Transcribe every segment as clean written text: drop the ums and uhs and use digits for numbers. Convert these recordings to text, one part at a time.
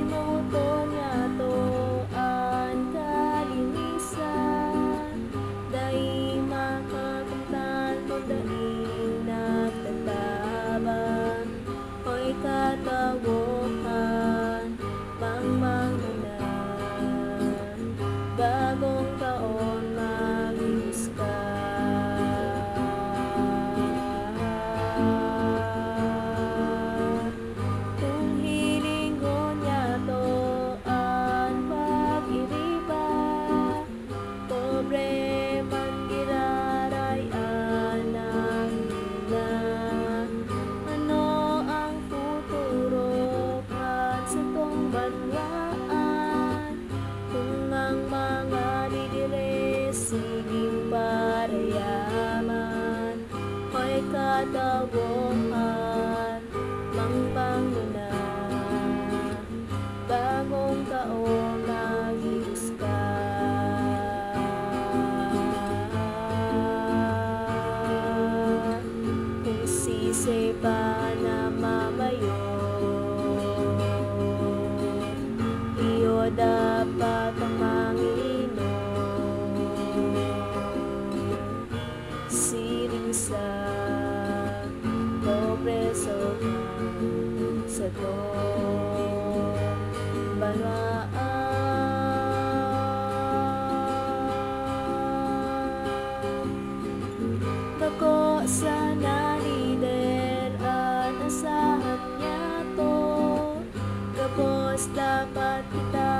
mo niya to ang kalinisan, dahil makakamtan ko dahil nagtatabang, ho'y katawokan, mangmangunan, bagong taon magigis ka. Kung hiling ko niya to ang pag-iriba, problemang girarayaan ng ina. Ano ang futuro kan sa tong banwaan, kung ang mga didire siging parayaman, ho'y katawokan, mangpangunan, bagong taon magigis ka. Kung sisay pa na mamayo, iyo dapat ang manginom, siring sa progreso sa tong banwaan. Bako sana lider at asahan niya to, kapos dapat kita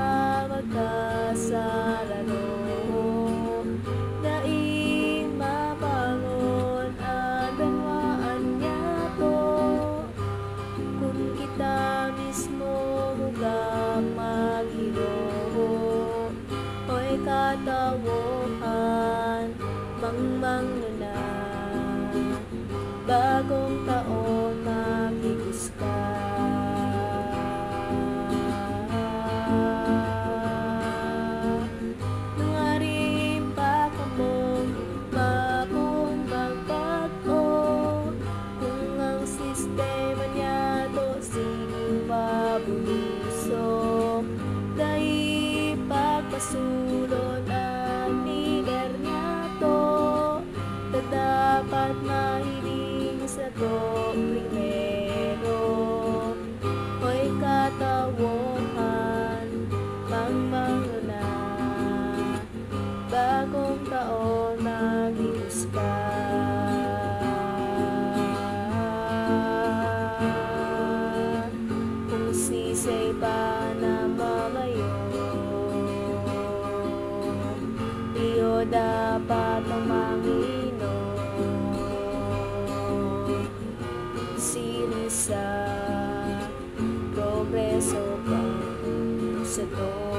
magkasarado, dahil mabangon ang banwaan niya to, kung kita mismo hugang maghiro, ho'y katawokan, mangmangunan, bagong taon magigis ka. Nangarin pa ka mong mabumbang pag-o, kung ang sistema niya to siging mabusok, dahil pagpasulod ang lider niya to, dapat mahiling sa to primero, ho'y katawokan, mangmangunan, bagong taon magigis ka. Kung sisay pa na mamayo, iyo dapat ang manginom, siring sa progreso pa sa to.